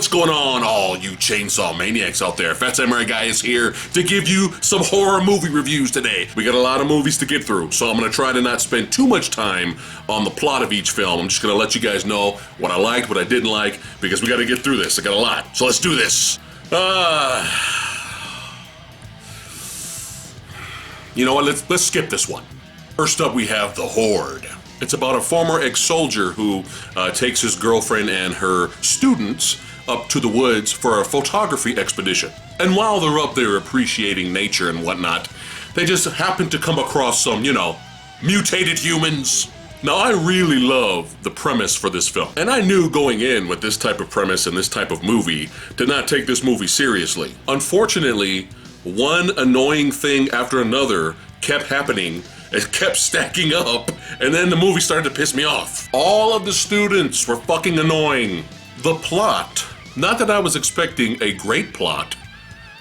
What's going on, all you chainsaw maniacs out there? Phat Samurai Guy is here to give you some horror movie reviews today. We got a lot of movies to get through, so I'm gonna try to not spend too much time on the plot of each film. I'm just gonna let you guys know what I liked, what I didn't like, because we gotta get through this. I got a lot, so let's do this. You know what, let's skip this one. First up, we have The Horde. It's about a former ex-soldier who takes his girlfriend and her students up to the woods for a photography expedition. And while they're up there appreciating nature and whatnot, they just happen to come across some, mutated humans. Now, I really love the premise for this film, and I knew going in with this type of premise and this type of movie to not take this movie seriously. Unfortunately, one annoying thing after another kept happening. It kept stacking up, and then the movie started to piss me off. All of the students were fucking annoying. The plot, not that I was expecting a great plot,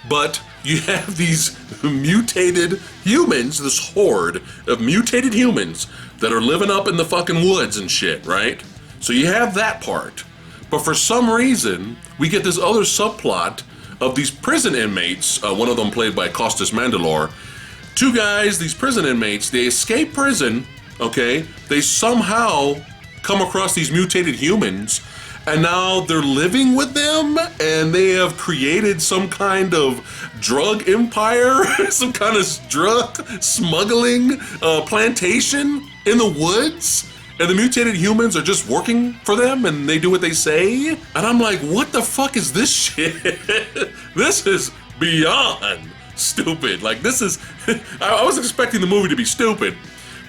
but you have these mutated humans, this horde of mutated humans that are living up in the fucking woods and shit, right? So you have that part. But for some reason, we get this other subplot of these prison inmates, one of them played by Costas Mandylor. Two guys, these prison inmates, they escape prison, okay? They somehow come across these mutated humans, and now they're living with them, and they have created some kind of drug empire, some kind of drug smuggling plantation in the woods, and the mutated humans are just working for them, and they do what they say? And I'm like, what the fuck is this shit? This is beyond stupid. Like, this is, I was expecting the movie to be stupid,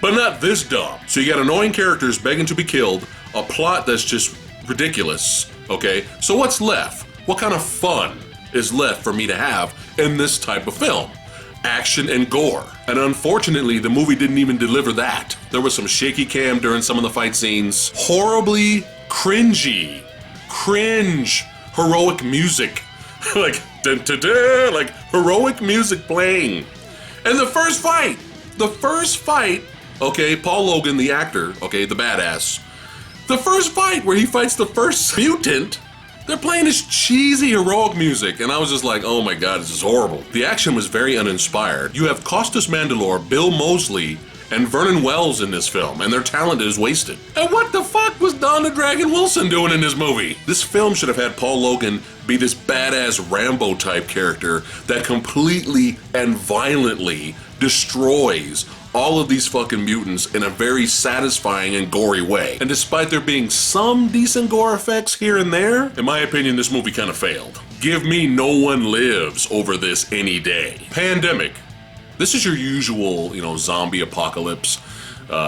but not this dumb. So you got annoying characters begging to be killed, a plot that's just ridiculous, okay? So what's left? What kind of fun is left for me to have in this type of film? Action and gore. And unfortunately, the movie didn't even deliver that. There was some shaky cam during some of the fight scenes. Horribly cringy, heroic music. Like, dun-dun-dun, like heroic music playing. And the first fight, okay, Paul Logan, the actor, okay, the badass, the first fight where he fights the first mutant, they're playing this cheesy heroic music, and I was just like, oh my god, this is horrible. The action was very uninspired. You have Costas Mandylor, Bill Moseley, and Vernon Wells in this film, and their talent is wasted. And what the fuck was Don the Dragon Wilson doing in this movie? This film should have had Paul Logan be this badass Rambo type character that completely and violently destroys all of these fucking mutants in a very satisfying and gory way. And despite there being some decent gore effects here and there, in my opinion, this movie kind of failed. Give me No One Lives over this any day. Pandemic. This is your usual, zombie apocalypse,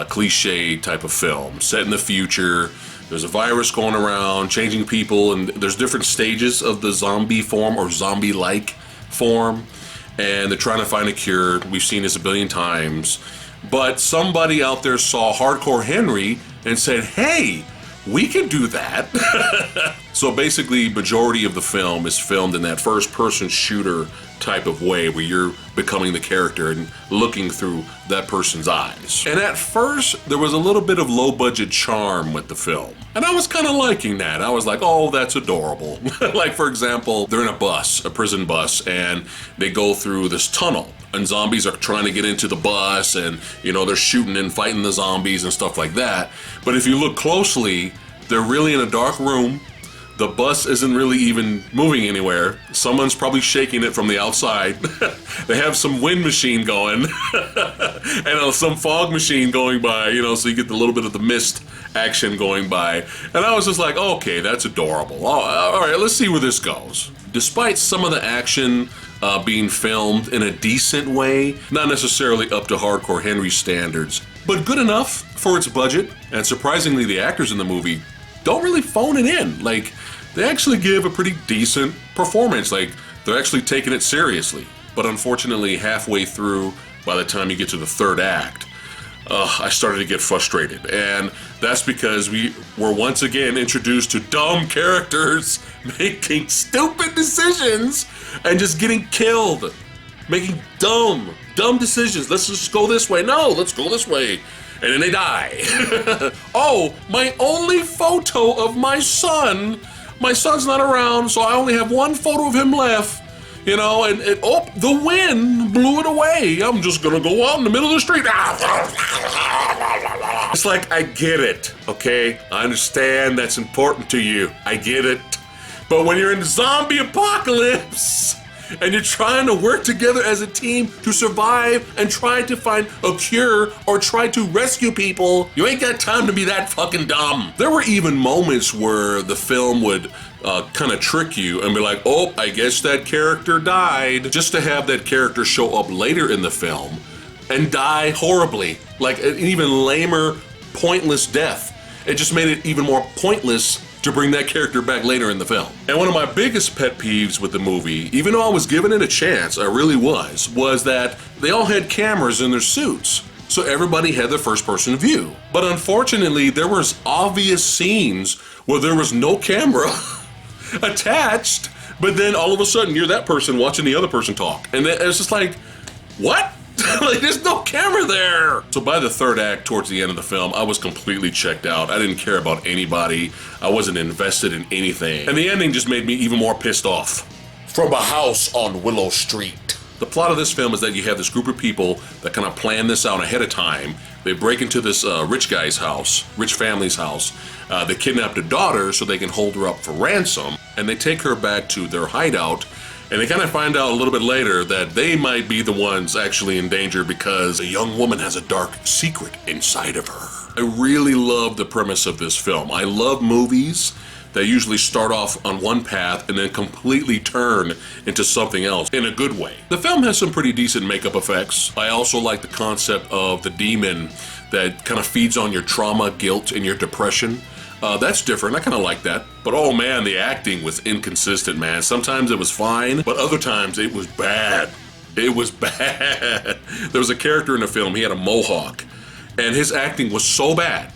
cliche type of film. Set in the future, there's a virus going around, changing people, and there's different stages of the zombie form or zombie-like form, and they're trying to find a cure. We've seen this a billion times. But somebody out there saw Hardcore Henry and said, hey, we can do that. So basically, majority of the film is filmed in that first-person shooter type of way where you're becoming the character and looking through that person's eyes. And at first, there was a little bit of low-budget charm with the film. And I was kind of liking that. I was like, oh, that's adorable. Like, for example, they're in a bus, a prison bus, and they go through this tunnel. And zombies are trying to get into the bus, and, they're shooting and fighting the zombies and stuff like that. But if you look closely, they're really in a dark room. The bus isn't really even moving anywhere. Someone's probably shaking it from the outside. They have some wind machine going and some fog machine going by, so you get a little bit of the mist action going by. And I was just like, okay, that's adorable. All right, let's see where this goes. Despite some of the action being filmed in a decent way, not necessarily up to Hardcore Henry standards, but good enough for its budget. And surprisingly, the actors in the movie don't really phone it in. Like, they actually give a pretty decent performance. Like, they're actually taking it seriously. But unfortunately, halfway through, by the time you get to the third act, I started to get frustrated. And that's because we were once again introduced to dumb characters making stupid decisions and just getting killed. Making dumb decisions. Let's just go this way. No, let's go this way. And then they die. Oh, my only photo of my son my son's not around, so I only have one photo of him left. You know, and oh, the wind blew it away. I'm just gonna go out in the middle of the street. It's like, I get it, okay? I understand that's important to you. I get it. But when you're in the zombie apocalypse and you're trying to work together as a team to survive and try to find a cure or try to rescue people, you ain't got time to be that fucking dumb. There were even moments where the film would kind of trick you and be like, oh, I guess that character died, just to have that character show up later in the film and die horribly, like an even lamer, pointless death. It just made it even more pointless to bring that character back later in the film. And one of my biggest pet peeves with the movie, even though I was giving it a chance, I really was that they all had cameras in their suits. So everybody had the first person view. But unfortunately, there was obvious scenes where there was no camera attached, but then all of a sudden you're that person watching the other person talk. And it's just like, what? Like, there's no camera there. So by the third act, towards the end of the film, I was completely checked out. I didn't care about anybody. I wasn't invested in anything. And the ending just made me even more pissed off. From a house on Willow Street. The plot of this film is that you have this group of people that kind of plan this out ahead of time. They break into this rich guy's house, rich family's house. They kidnap the daughter so they can hold her up for ransom. And they take her back to their hideout. And they kind of find out a little bit later that they might be the ones actually in danger because a young woman has a dark secret inside of her. I really love the premise of this film. I love movies that usually start off on one path and then completely turn into something else in a good way. The film has some pretty decent makeup effects. I also like the concept of the demon that kind of feeds on your trauma, guilt, and your depression. That's different. I kind of like that. But oh man, the acting was inconsistent, man. Sometimes it was fine, but other times it was bad. It was bad. There was a character in the film, he had a mohawk, and his acting was so bad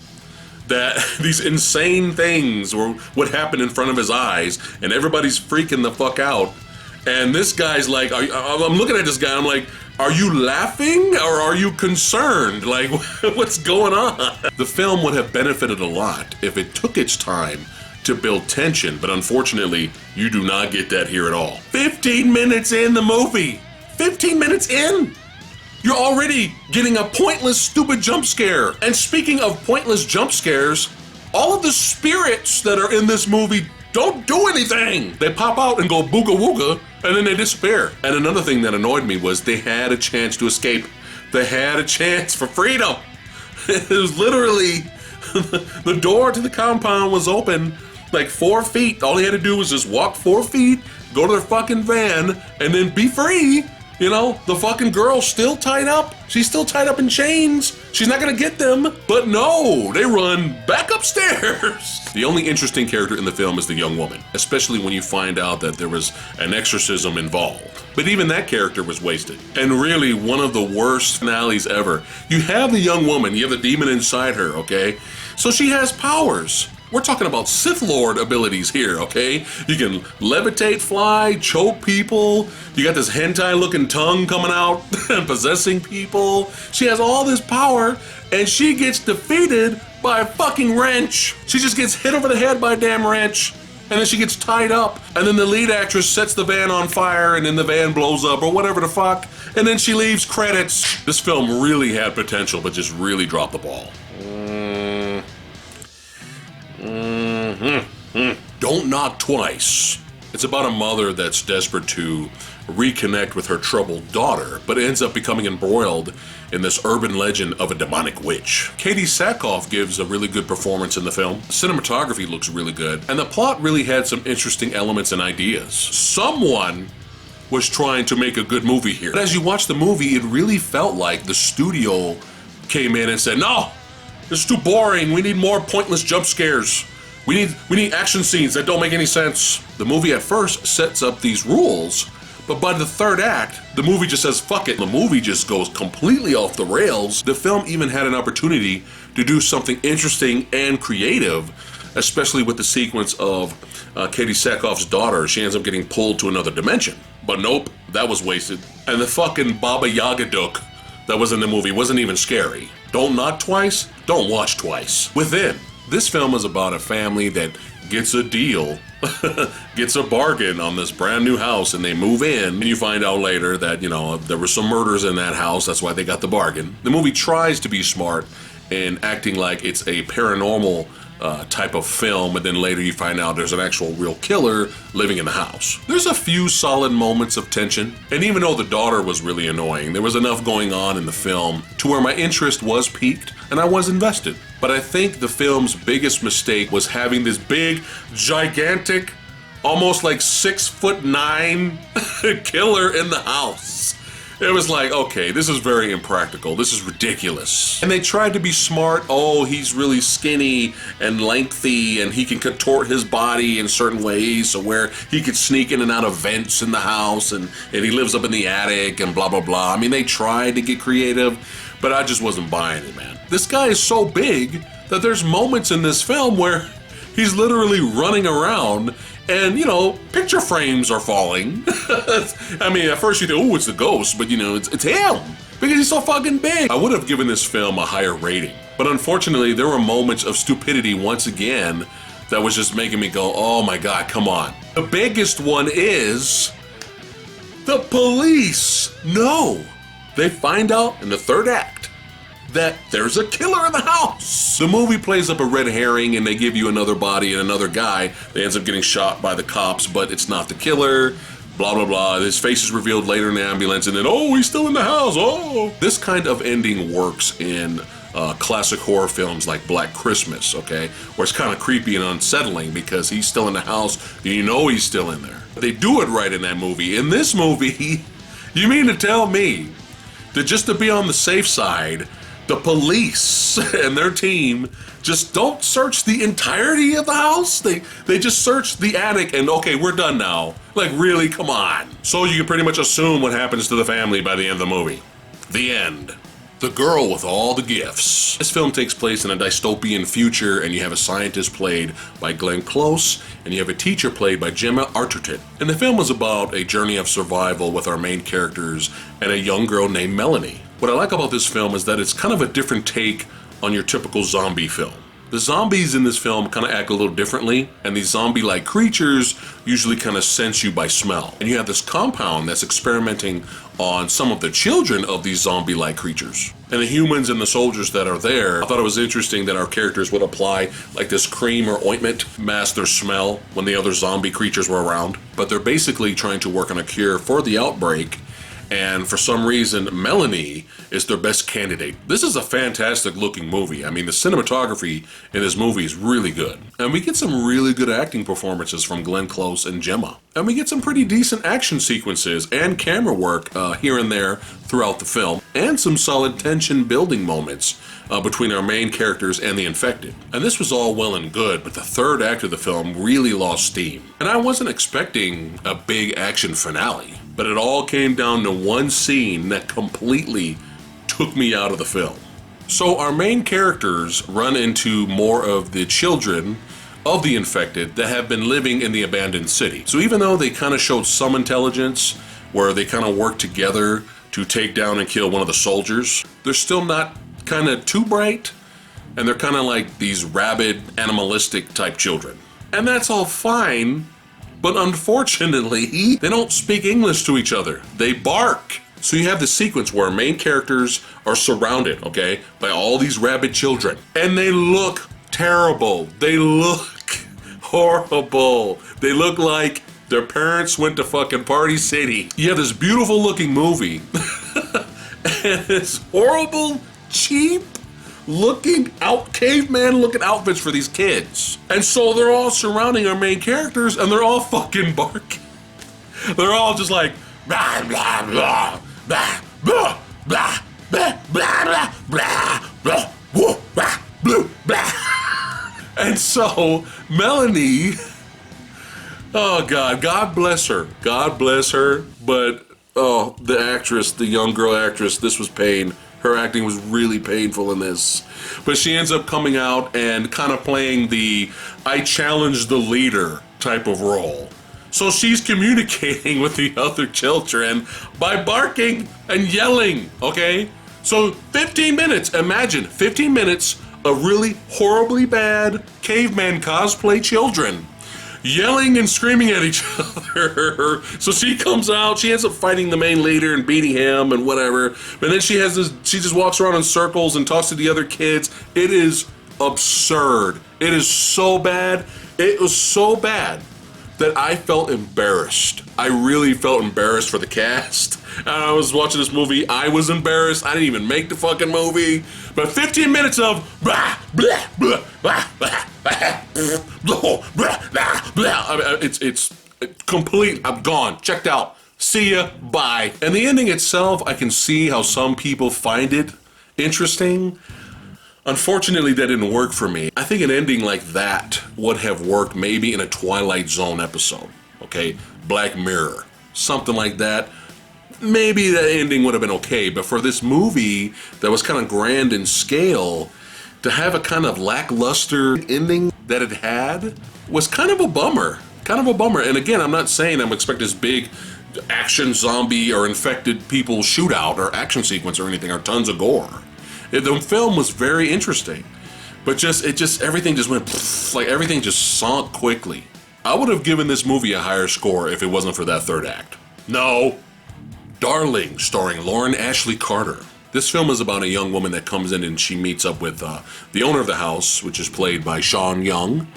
that these insane things would happen in front of his eyes, and everybody's freaking the fuck out. And this guy's like, I'm looking at this guy, I'm like, are you laughing or are you concerned? Like, what's going on? The film would have benefited a lot if it took its time to build tension, but unfortunately, you do not get that here at all. 15 minutes in the movie, 15 minutes in, you're already getting a pointless, stupid jump scare. And speaking of pointless jump scares, all of the spirits that are in this movie don't do anything. They pop out and go booga wooga, and then they disappear. And another thing that annoyed me was they had a chance to escape. They had a chance for freedom. It was literally, the door to the compound was open like 4 feet. All they had to do was just walk 4 feet, go to their fucking van, and then be free. You know, the fucking girl's still tied up. She's still tied up in chains. She's not gonna get them. But no, they run back upstairs. The only interesting character in the film is the young woman, especially when you find out that there was an exorcism involved. But even that character was wasted. And really, one of the worst finales ever. You have the young woman, you have the demon inside her, okay? So she has powers. We're talking about Sith Lord abilities here, okay? You can levitate, fly, choke people. You got this hentai-looking tongue coming out and possessing people. She has all this power, and she gets defeated by a fucking wrench. She just gets hit over the head by a damn wrench, and then she gets tied up, and then the lead actress sets the van on fire, and then the van blows up, or whatever the fuck, and then she leaves credits. This film really had potential, but just really dropped the ball. Don't Knock Twice. It's about a mother that's desperate to reconnect with her troubled daughter, but ends up becoming embroiled in this urban legend of a demonic witch. Katie Sackhoff gives a really good performance in the film. Cinematography looks really good, and the plot really had some interesting elements and ideas. Someone was trying to make a good movie here. But as you watch the movie, it really felt like the studio came in and said, no, this is too boring. We need more pointless jump scares. We need action scenes that don't make any sense. The movie at first sets up these rules, but by the third act, the movie just says, fuck it. The movie just goes completely off the rails. The film even had an opportunity to do something interesting and creative, especially with the sequence of Katie Sackhoff's daughter. She ends up getting pulled to another dimension. But nope, that was wasted. And the fucking Baba Yaga Duck that was in the movie wasn't even scary. Don't Knock Twice, don't watch twice. Within. This film is about a family that gets a deal, gets a bargain on this brand new house, and they move in, and you find out later that, you know, there were some murders in that house, that's why they got the bargain. The movie tries to be smart in acting like it's a paranormal type of film, and then later you find out there's an actual real killer living in the house. There's a few solid moments of tension, and even though the daughter was really annoying, there was enough going on in the film to where my interest was piqued and I was invested. But I think the film's biggest mistake was having this big, gigantic, almost like 6'9" killer in the house. It was like, okay, this is very impractical. This is ridiculous. And they tried to be smart. Oh, he's really skinny and lengthy, and he can contort his body in certain ways, so where he could sneak in and out of vents in the house, and he lives up in the attic, and blah, blah, blah. I mean, they tried to get creative, but I just wasn't buying it, man. This guy is so big that there's moments in this film where he's literally running around, and, you know, picture frames are falling. I mean, at first you think, oh, it's the ghost, but, you know, it's him, because he's so fucking big. I would have given this film a higher rating, but unfortunately, there were moments of stupidity once again that was just making me go, oh my God, come on. The biggest one is the police. No, they find out in the third act that there's a killer in the house. The movie plays up a red herring, and they give you another body and another guy that ends up getting shot by the cops, but it's not the killer, blah, blah, blah. His face is revealed later in the ambulance, and then, oh, he's still in the house, oh. This kind of ending works in classic horror films like Black Christmas, okay? Where it's kind of creepy and unsettling because he's still in the house, and you know he's still in there. They do it right in that movie. In this movie, you mean to tell me that just to be on the safe side, the police and their team just don't search the entirety of the house? They just search the attic and, okay, we're done now. Like, really, come on. So you can pretty much assume what happens to the family by the end of the movie. The end. The girl with all the gifts. This film takes place in a dystopian future, and you have a scientist played by Glenn Close, and you have a teacher played by Gemma Arterton. And the film is about a journey of survival with our main characters and a young girl named Melanie. What I like about this film is that it's kind of a different take on your typical zombie film. The zombies in this film kind of act a little differently, and these zombie-like creatures usually kind of sense you by smell. And you have this compound that's experimenting on some of the children of these zombie-like creatures. And the humans and the soldiers that are there, I thought it was interesting that our characters would apply like this cream or ointment, mask their smell when the other zombie creatures were around. But they're basically trying to work on a cure for the outbreak, and for some reason, Melanie is their best candidate. This is a fantastic looking movie. I mean, the cinematography in this movie is really good. And we get some really good acting performances from Glenn Close and Gemma. And we get some pretty decent action sequences and camera work here and there throughout the film, and some solid tension building moments between our main characters and the infected. And this was all well and good, but the third act of the film really lost steam. And I wasn't expecting a big action finale, but it all came down to one scene that completely took me out of the film. So our main characters run into more of the children of the infected that have been living in the abandoned city. So even though they kind of showed some intelligence, where they kind of work together to take down and kill one of the soldiers, they're still not kind of too bright, and they're kind of like these rabid, animalistic type children. And that's all fine, but unfortunately, they don't speak English to each other. They bark. So you have this sequence where our main characters are surrounded, okay, by all these rabid children. And they look terrible. They look horrible. They look like their parents went to fucking Party City. You have this beautiful looking movie and this horrible, cheap looking caveman looking outfits for these kids. And so they're all surrounding our main characters, and they're all fucking barking. They're all just like blah blah blah blah blah blah blah blah blah blah blah blah blah blah. And so Melanie, oh God bless her, but oh, the actress, the young girl actress, this was pain. Her acting was really painful in this. But she ends up coming out and kind of playing the I challenge the leader type of role. So she's communicating with the other children by barking and yelling, okay? So 15 minutes, imagine 15 minutes of really horribly bad caveman cosplay children yelling and screaming at each other. So she comes out, she ends up fighting the main leader and beating him and whatever. But then she just walks around in circles and talks to the other kids. It is absurd. It is so bad. It was so bad that I felt embarrassed. I really felt embarrassed for the cast. And I was watching this movie, I was embarrassed. I didn't even make the fucking movie. But 15 minutes of blah, blah, blah, blah, blah, blah, blah, blah, blah. I mean, it's complete. I'm gone. Checked out. See ya. Bye. And the ending itself, I can see how some people find it interesting. Unfortunately, that didn't work for me. I think an ending like that would have worked maybe in a Twilight Zone episode, okay? Black Mirror, something like that. Maybe that ending would have been okay, but for this movie that was kind of grand in scale, to have a kind of lackluster ending that it had was kind of a bummer. Kind of a bummer. And again, I'm not saying I'm expecting this big action zombie or infected people shootout or action sequence or anything, or tons of gore. The film was very interesting, but everything just went pfft, like everything just sunk quickly. I would have given this movie a higher score if it wasn't for that third act. No. Darling, starring Lauren Ashley Carter. This film is about a young woman that comes in and she meets up with the owner of the house, which is played by Sean Young,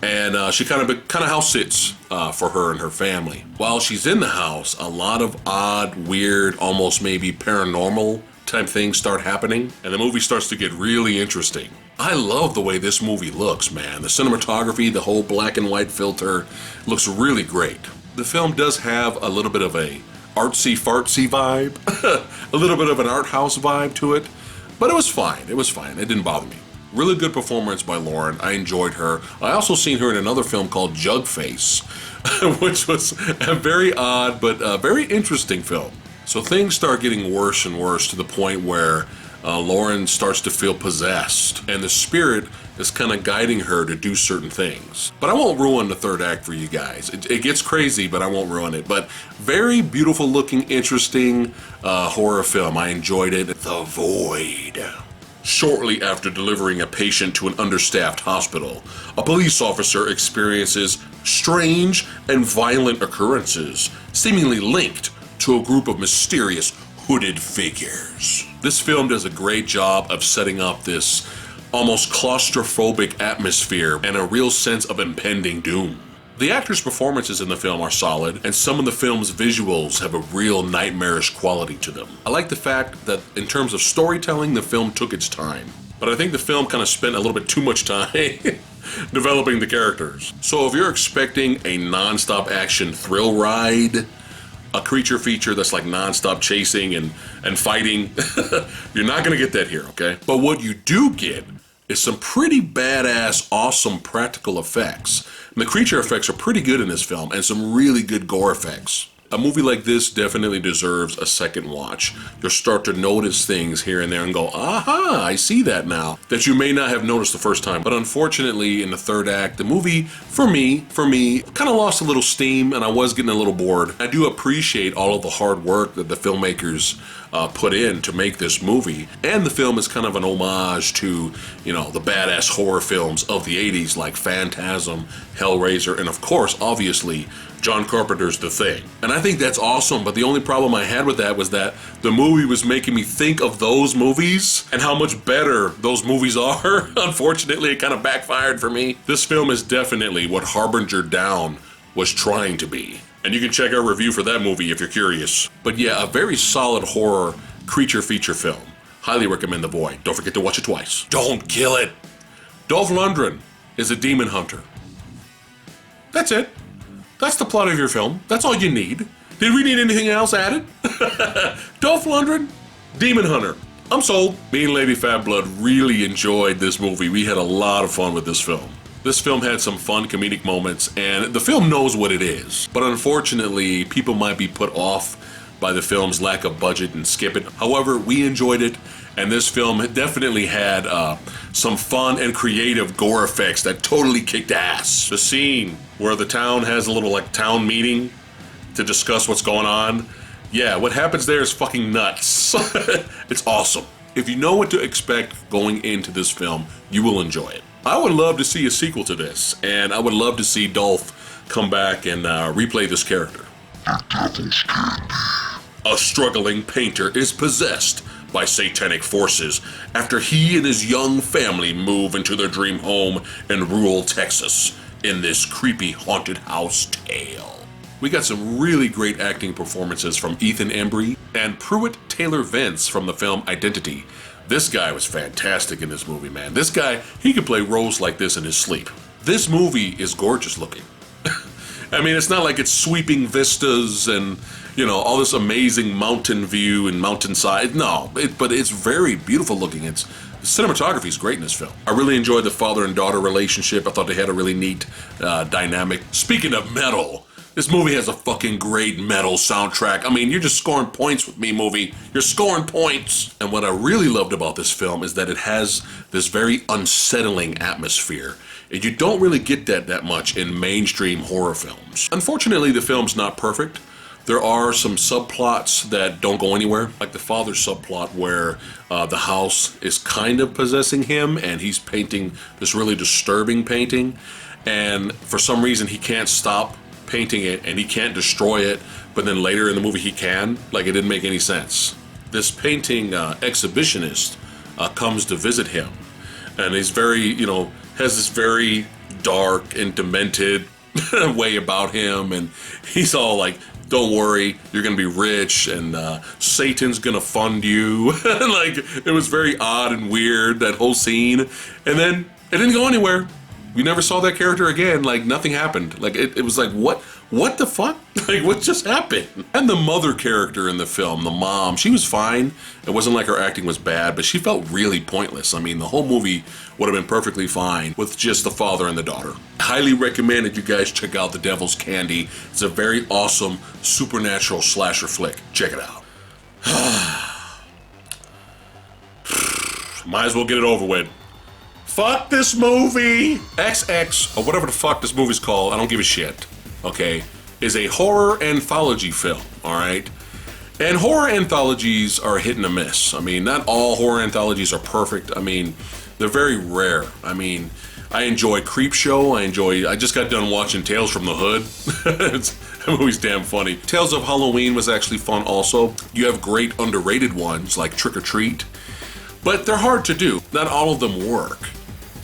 and she kind of house sits for her and her family. While she's in the house, a lot of odd, weird, almost maybe paranormal type things start happening, and the movie starts to get really interesting. I love the way this movie looks, man. The cinematography, the whole black and white filter looks really great. The film does have a little bit of a artsy-fartsy vibe, a little bit of an art house vibe to it, but it was fine. It was fine. It didn't bother me. Really good performance by Lauren. I enjoyed her. I also seen her in another film called Jugface, which was a very odd but very interesting film. So things start getting worse and worse to the point where Lauren starts to feel possessed, and the spirit is kind of guiding her to do certain things. But I won't ruin the third act for you guys. It gets crazy, but I won't ruin it. But very beautiful looking, interesting horror film. I enjoyed it. The Void. Shortly after delivering a patient to an understaffed hospital, a police officer experiences strange and violent occurrences, seemingly linked to a group of mysterious hooded figures. This film does a great job of setting up this almost claustrophobic atmosphere and a real sense of impending doom. The actors' performances in the film are solid, and some of the film's visuals have a real nightmarish quality to them. I like the fact that in terms of storytelling, the film took its time. But I think the film kind of spent a little bit too much time developing the characters. So if you're expecting a non-stop action thrill ride, a creature feature that's like non-stop chasing and fighting, you're not gonna get that here, okay? But what you do get is some pretty badass, awesome practical effects. And the creature effects are pretty good in this film, and some really good gore effects. A movie like this definitely deserves a second watch. You'll start to notice things here and there and go, aha, I see that now, that you may not have noticed the first time. But unfortunately, in the third act, the movie, for me, kind of lost a little steam, and I was getting a little bored. I do appreciate all of the hard work that the filmmakers put in to make this movie. And the film is kind of an homage to, you know, the badass horror films of the 80s like Phantasm, Hellraiser, and of course, obviously, John Carpenter's The Thing. And I think that's awesome, but the only problem I had with that was that the movie was making me think of those movies and how much better those movies are. Unfortunately, it kind of backfired for me. This film is definitely what Harbinger Down was trying to be. And you can check our review for that movie if you're curious. But yeah, a very solid horror creature feature film. Highly recommend The Void. Don't forget to watch it twice. Don't kill it. Dolph Lundgren is a demon hunter. That's it. That's the plot of your film. That's all you need. Did we need anything else added? Dolph Lundgren, Demon Hunter. I'm sold. Me and Lady Fat Blood really enjoyed this movie. We had a lot of fun with this film. This film had some fun comedic moments, and the film knows what it is. But unfortunately, people might be put off by the film's lack of budget and skip it. However, we enjoyed it, and this film definitely had some fun and creative gore effects that totally kicked ass. The scene where the town has a little like town meeting to discuss what's going on. Yeah, what happens there is fucking nuts. It's awesome. If you know what to expect going into this film, you will enjoy it. I would love to see a sequel to this, and I would love to see Dolph come back and replay this character. A struggling painter is possessed by satanic forces after he and his young family move into their dream home in rural Texas in this creepy haunted house tale. We got some really great acting performances from Ethan Embry and Pruitt Taylor Vince from the film Identity. This guy was fantastic in this movie, man. This guy, he could play roles like this in his sleep. This movie is gorgeous looking. I mean, it's not like it's sweeping vistas and, you know, all this amazing mountain view and mountainside. No, but it's very beautiful looking. The cinematography is great in this film. I really enjoyed the father and daughter relationship. I thought they had a really neat dynamic. Speaking of metal, this movie has a fucking great metal soundtrack. I mean, you're just scoring points with me, movie. You're scoring points. And what I really loved about this film is that it has this very unsettling atmosphere. And you don't really get that much in mainstream horror films. Unfortunately, the film's not perfect. There are some subplots that don't go anywhere, like the father subplot where the house is kind of possessing him and he's painting this really disturbing painting. And for some reason, he can't stop painting it and he can't destroy it, but then later in the movie he can. Like, it didn't make any sense. This painting exhibitionist comes to visit him, and he's very, you know, has this very dark and demented way about him, and he's all like, don't worry, you're gonna be rich and Satan's gonna fund you. Like, it was very odd and weird, that whole scene. And then it didn't go anywhere. We never saw that character again. Like, nothing happened. Like, it was like, what the fuck? Like, what just happened? And the mother character in the film, the mom, she was fine. It wasn't like her acting was bad, but she felt really pointless. I mean, the whole movie would have been perfectly fine with just the father and the daughter. Highly recommend that you guys check out The Devil's Candy. It's a very awesome supernatural slasher flick. Check it out. Might as well get it over with. Fuck this movie! XX, or whatever the fuck this movie's called, I don't give a shit, okay, is a horror anthology film, alright? And horror anthologies are hit and a miss. I mean, not all horror anthologies are perfect. I mean, they're very rare. I mean, I enjoy Creepshow. I just got done watching Tales from the Hood. That movie's damn funny. Tales of Halloween was actually fun also. You have great underrated ones like Trick or Treat, but they're hard to do. Not all of them work.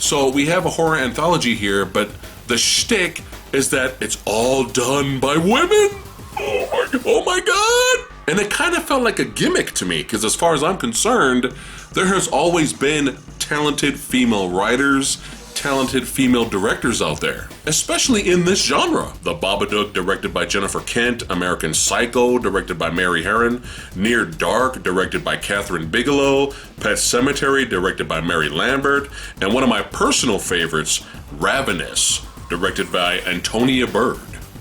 So we have a horror anthology here, but the shtick is that it's all done by women. Oh my god! And it kind of felt like a gimmick to me, because as far as I'm concerned, there has always been talented female writers, talented female directors out there, especially in this genre. The Babadook, directed by Jennifer Kent, American Psycho, directed by Mary Herron, Near Dark, directed by Catherine Bigelow, Pet Sematary, directed by Mary Lambert, and one of my personal favorites, Ravenous, directed by Antonia Bird.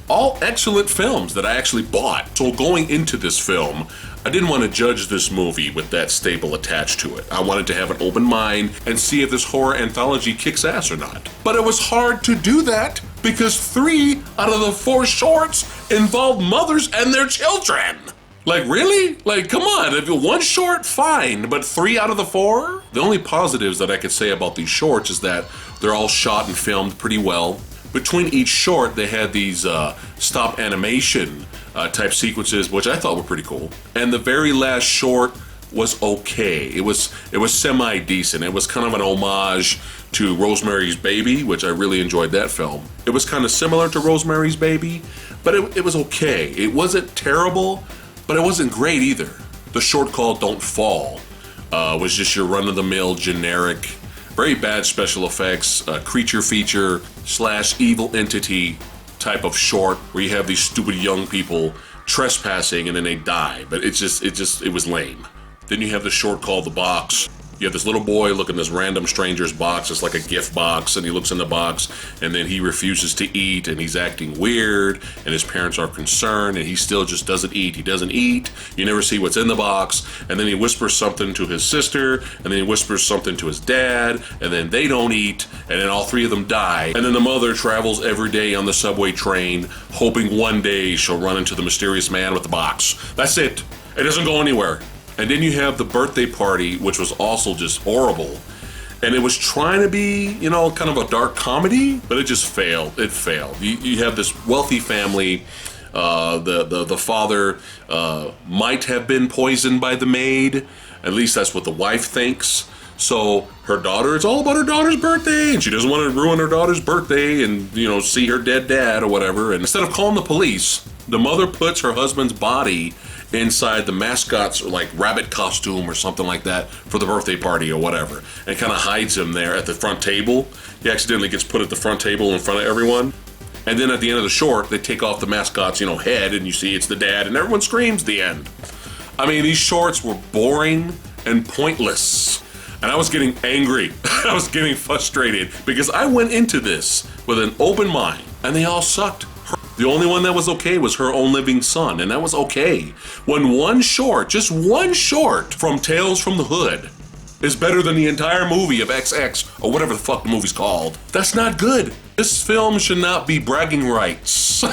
All excellent films that I actually bought. So going into this film, I didn't want to judge this movie with that staple attached to it. I wanted to have an open mind and see if this horror anthology kicks ass or not. But it was hard to do that because 3 out of the 4 shorts involved mothers and their children. Like, really? Like, come on, if one short, fine, but 3 out of the 4? The only positives that I could say about these shorts is that they're all shot and filmed pretty well. Between each short, they had these stop animation type sequences, which I thought were pretty cool. And the very last short was okay. It was semi-decent. It was kind of an homage to Rosemary's Baby, which I really enjoyed that film. It was kind of similar to Rosemary's Baby, but it was okay. It wasn't terrible, but it wasn't great either. The short called Don't Fall was just your run-of-the-mill generic, very bad special effects, creature feature / evil entity type of short where you have these stupid young people trespassing and then they die. But it was lame. Then you have the short called The Box. You have this little boy look in this random stranger's box. It's like a gift box, and he looks in the box, and then he refuses to eat, and he's acting weird, and his parents are concerned, and he still just doesn't eat. He doesn't eat. You never see what's in the box, and then he whispers something to his sister, and then he whispers something to his dad, and then they don't eat, and then all 3 of them die. And then the mother travels every day on the subway train, hoping one day she'll run into the mysterious man with the box. That's it. It doesn't go anywhere. And then you have the birthday party, which was also just horrible. And it was trying to be, you know, kind of a dark comedy, but it just failed. It failed. You have this wealthy family. The father might have been poisoned by the maid. At least that's what the wife thinks. So her daughter, it's all about her daughter's birthday, and she doesn't want to ruin her daughter's birthday and, you know, see her dead dad or whatever. And instead of calling the police, the mother puts her husband's body inside the mascot's like rabbit costume or something like that for the birthday party or whatever, and kind of hides him there at the front table. He accidentally gets put at the front table in front of everyone. And then at the end of the short, they take off the mascot's, you know, head, and you see it's the dad, and everyone screams at the end. I mean, these shorts were boring and pointless. And I was getting angry. I was getting frustrated because I went into this with an open mind, and they all sucked. The only one that was okay was Her Own Living Son, and that was okay. When one short, just one short from Tales from the Hood is better than the entire movie of XX or whatever the fuck the movie's called, that's not good. This film should not be bragging rights.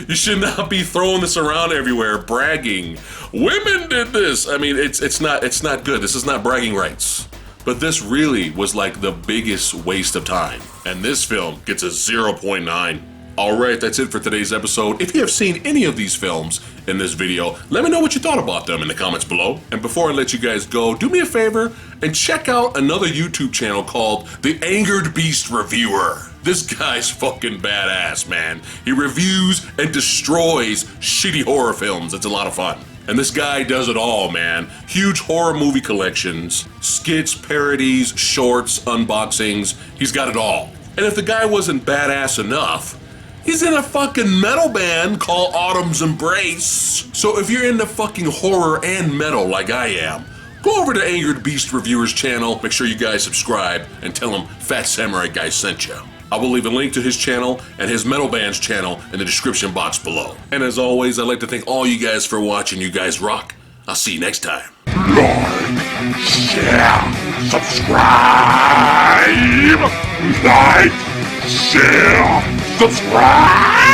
You should not be throwing this around everywhere, bragging. Women did this. I mean, it's not good. This is not bragging rights. But this really was like the biggest waste of time. And this film gets a 0.9. Alright, that's it for today's episode. If you have seen any of these films in this video, let me know what you thought about them in the comments below. And before I let you guys go, do me a favor and check out another YouTube channel called The Angered Beast Reviewer. This guy's fucking badass, man. He reviews and destroys shitty horror films. It's a lot of fun. And this guy does it all, man. Huge horror movie collections, skits, parodies, shorts, unboxings. He's got it all. And if the guy wasn't badass enough, he's in a fucking metal band called Autumn's Embrace. So if you're into fucking horror and metal like I am, go over to Angered Beast Reviewer's channel. Make sure you guys subscribe and tell him Phat Samurai Guy sent you. I will leave a link to his channel and his metal band's channel in the description box below. And as always, I'd like to thank all you guys for watching. You guys rock. I'll see you next time. Like, share, subscribe. Like, share, subscribe.